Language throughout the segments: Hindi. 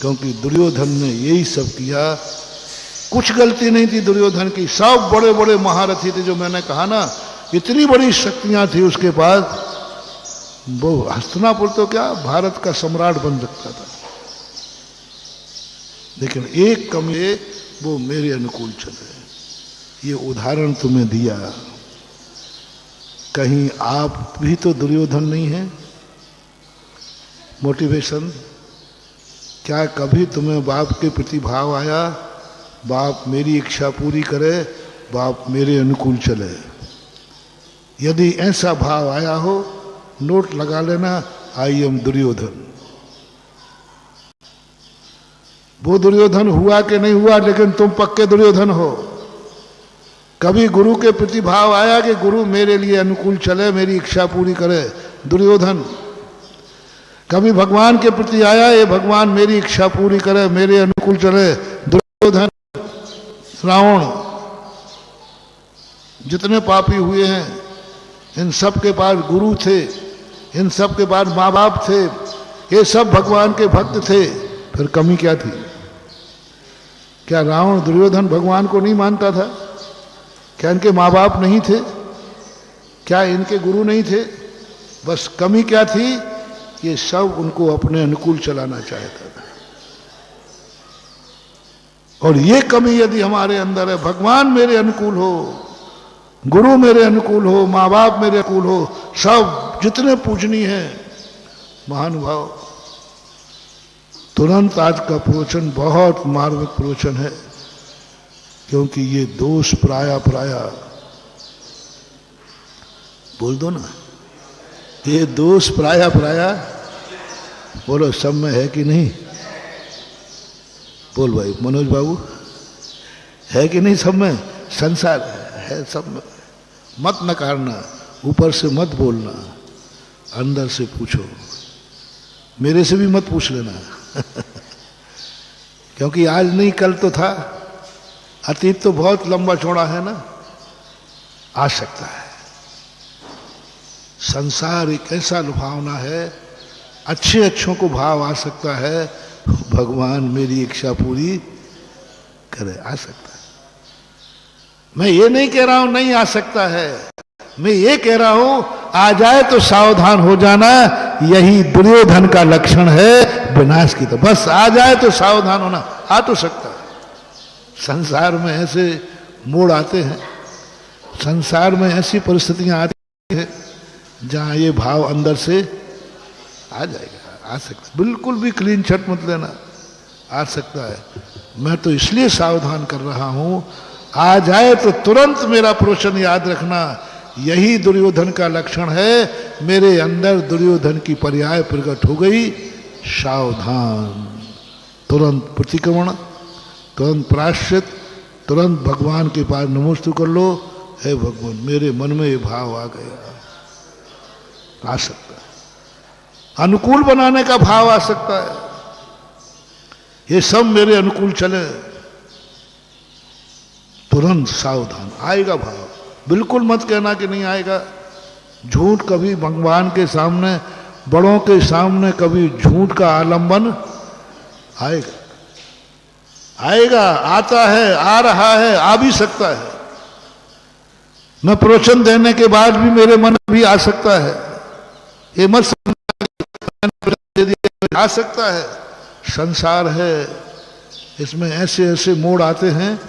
क्योंकि दुर्योधन ने यही सब किया। कुछ गलती नहीं थी दुर्योधन की, सब बड़े बड़े महारथी थे, जो मैंने कहा ना, इतनी बड़ी शक्तियां थी उसके पास। वो हस्तिनापुर तो क्या भारत का सम्राट बन सकता था, लेकिन एक कमी है, वो मेरे अनुकूल चले। ये उदाहरण तुम्हें दिया, कहीं आप भी तो दुर्योधन नहीं है। मोटिवेशन क्या कभी तुम्हें बाप के प्रति भाव आया, बाप मेरी इच्छा पूरी करे, बाप मेरे अनुकूल चले? यदि ऐसा भाव आया हो, नोट लगा लेना, आई एम दुर्योधन। वो दुर्योधन हुआ कि नहीं हुआ, लेकिन तुम पक्के दुर्योधन हो। कभी गुरु के प्रति भाव आया कि गुरु मेरे लिए अनुकूल चले, मेरी इच्छा पूरी करे, दुर्योधन। कभी भगवान के प्रति आया, ये भगवान मेरी इच्छा पूरी करे, मेरे अनुकूल चले, दुर्योधन। रावण, जितने पापी हुए हैं, इन सब के पास गुरु थे, इन सब के पास माँ बाप थे, ये सब भगवान के भक्त थे, फिर कमी क्या थी? क्या रावण दुर्योधन भगवान को नहीं मानता था? क्या इनके माँ बाप नहीं थे? क्या इनके गुरु नहीं थे? बस कमी क्या थी? ये सब उनको अपने अनुकूल चलाना चाहता था। और ये कमी यदि हमारे अंदर है, भगवान मेरे अनुकूल हो, गुरु मेरे अनुकूल हो, माँ बाप मेरे अनुकूल हो, सब जितने पूजनीय हैं महानुभाव, तुरंत आज का प्रवचन बहुत मार्मिक प्रवचन है, क्योंकि ये दोष प्राया बोल दो ना, ये दोष प्राया बोलो सब में है कि नहीं? बोल भाई मनोज बाबू, है कि नहीं सब में? संसार है सब में। मत नकारना, ऊपर से मत बोलना, अंदर से पूछो। मेरे से भी मत पूछ लेना क्योंकि आज नहीं कल तो था, अतीत तो बहुत लंबा चौड़ा है ना, आ सकता है। संसार एक ऐसा लुभावना है, अच्छों को भाव आ सकता है, भगवान मेरी इच्छा पूरी करे, आ सकता है। मैं ये नहीं कह रहा हूं नहीं आ सकता है, मैं ये कह रहा हूं आ जाए तो सावधान हो जाना, यही दुर्योधन का लक्षण है विनाश की। तो बस आ जाए तो सावधान होना। आ तो सकता है, संसार में ऐसे मोड़ आते हैं, संसार में ऐसी परिस्थितियां आती हैं जहां ये भाव अंदर से आ जाएगा, आ सकता है। बिल्कुल भी क्लीन छट मत लेना, आ सकता है। मैं तो इसलिए सावधान कर रहा हूं, आ जाए तो तुरंत मेरा प्रवचन याद रखना, यही दुर्योधन का लक्षण है। मेरे अंदर दुर्योधन की पर्याय प्रकट हो गई, सावधान, तुरंत प्रतिक्रमण, तुरंत प्रायश्चित, तुरंत भगवान के पास नमोस्तु कर लो, हे भगवान मेरे मन में ये भाव आ गया, आ सकता है। अनुकूल बनाने का भाव आ सकता है, ये सब मेरे अनुकूल चले, तुरंत सावधान, आएगा भाव। बिल्कुल मत कहना कि नहीं आएगा। झूठ कभी भगवान के सामने, बड़ों के सामने कभी झूठ का आलंबन आएगा, आएगा, आता है, आ रहा है, आ भी सकता है। मैं प्रवचन देने के बाद भी मेरे मन में भी आ सकता है, ये मत समझना, आ सकता है। संसार है, इसमें ऐसे ऐसे मोड़ आते हैं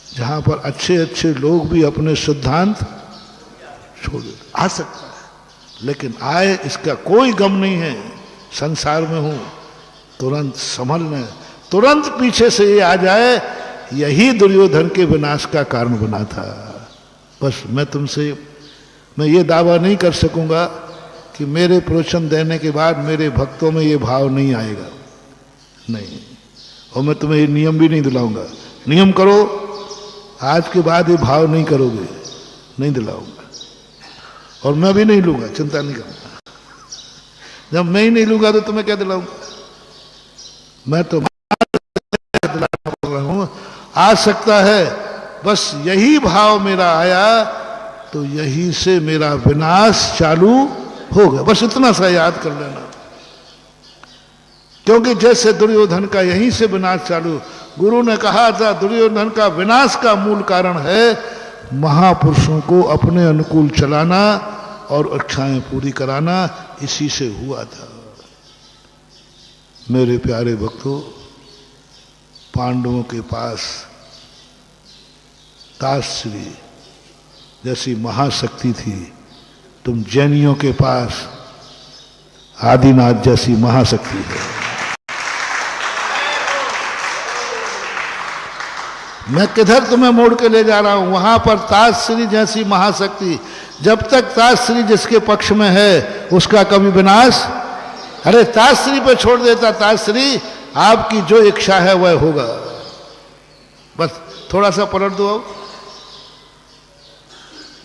जहां पर अच्छे लोग भी अपने सिद्धांत छोड़ देते, आ सकता है। लेकिन आए इसका कोई गम नहीं है, संसार में हूं, तुरंत संभलने, तुरंत पीछे से ये आ जाए, यही दुर्योधन के विनाश का कारण बना था। बस मैं ये दावा नहीं कर सकूंगा कि मेरे प्रवचन देने के बाद मेरे भक्तों में ये भाव नहीं आएगा, नहीं। और मैं तुम्हें ये नियम भी नहीं दिलाऊंगा, नियम करो, आज के बाद ये भाव नहीं करोगे, नहीं दिलाऊंगा। और मैं भी नहीं लूंगा, चिंता नहीं करूंगा। जब मैं ही नहीं लूंगा तो तुम्हें क्या दिलाऊंगा? मैं तो दिलाना बोल रहा हूं, आ सकता है। बस यही भाव मेरा आया तो यही से मेरा विनाश चालू हो गया। बस इतना सा याद कर लेना। क्योंकि जैसे दुर्योधन का यहीं से विनाश चालू, गुरु ने कहा था दुर्योधन का विनाश का मूल कारण है महापुरुषों को अपने अनुकूल चलाना और इच्छाएं पूरी कराना, इसी से हुआ था। मेरे प्यारे भक्तों, पांडवों के पास ताश्री जैसी महाशक्ति थी, तुम जैनियों के पास आदिनाथ जैसी महाशक्ति है। मैं किधर तुम्हें मोड़ के ले जा रहा हूं, वहां पर ताश्री जैसी महाशक्ति। जब तक ताश्री जिसके पक्ष में है उसका कभी विनाश, अरे ताश्री पे छोड़ देता, ताश्री आपकी जो इच्छा है वह होगा। बस थोड़ा सा पलट दो। अब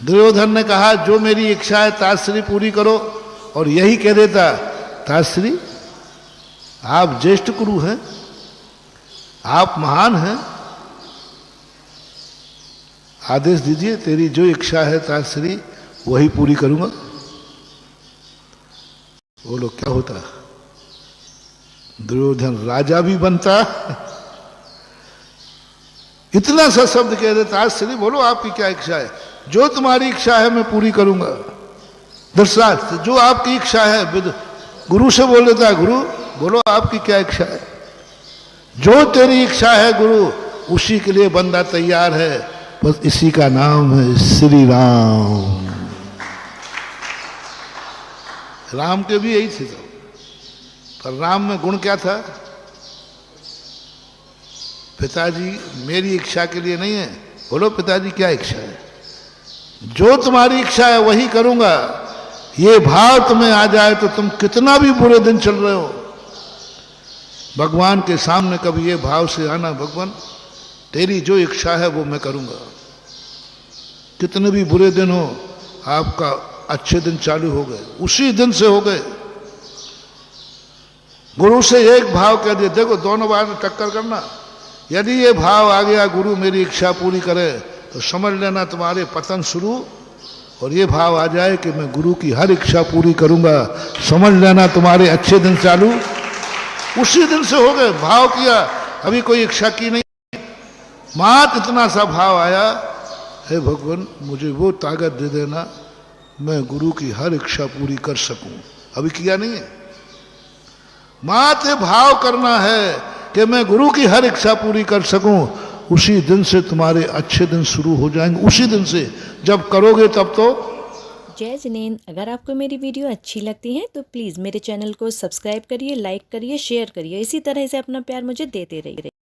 दुर्योधन ने कहा जो मेरी इच्छा है ताश्री पूरी करो, और यही कह देता ताश्री आप ज्येष्ठ गुरु हैं, आप महान हैं, आदेश दीजिए, तेरी जो इच्छा है ताश्री वही पूरी करूंगा। बोलो क्या होता, दुर्योधन राजा भी बनता। इतना सा शब्द कह देता ताश्री बोलो आपकी क्या इच्छा है, जो तुम्हारी इच्छा है मैं पूरी करूंगा। धृतराष्ट्र जो आपकी इच्छा है, गुरु से बोल देता गुरु बोलो आपकी क्या इच्छा है, जो तेरी इच्छा है गुरु उसी के लिए बंदा तैयार है, बस इसी का नाम है श्री राम। राम के भी यही थे तो, पर राम में गुण क्या था, पिताजी मेरी इच्छा के लिए नहीं है, बोलो पिताजी क्या इच्छा है, जो तुम्हारी इच्छा है वही करूंगा। ये भाव तुम्हें आ जाए तो तुम कितना भी बुरे दिन चल रहे हो, भगवान के सामने कभी ये भाव से आना, भगवान तेरी जो इच्छा है वो मैं करूंगा। कितने भी बुरे दिन हो, आपका अच्छे दिन चालू हो गए, उसी दिन से हो गए। गुरु से एक भाव कह दिया, देखो दोनों बार टक्कर करना, यदि ये भाव आ गया गुरु मेरी इच्छा पूरी करे तो समझ लेना तुम्हारे पतन शुरू, और ये भाव आ जाए कि मैं गुरु की हर इच्छा पूरी करूंगा, समझ लेना तुम्हारे अच्छे दिन चालू। उसी दिन से हो गए, भाव किया, अभी कोई इच्छा की नहीं, मात इतना सा भाव आया, हे भगवान मुझे वो ताकत दे देना मैं गुरु की हर इच्छा पूरी कर सकूं। अभी किया नहीं है, मात्र भाव करना है कि मैं गुरु की हर इच्छा पूरी कर सकूं, उसी दिन से तुम्हारे अच्छे दिन शुरू हो जाएंगे। उसी दिन से जब करोगे तब तो। जय जिनेंद्र, अगर आपको मेरी वीडियो अच्छी लगती है तो प्लीज़ मेरे चैनल को सब्सक्राइब करिए, लाइक करिए, शेयर करिए, इसी तरह से अपना प्यार मुझे देते रहिए।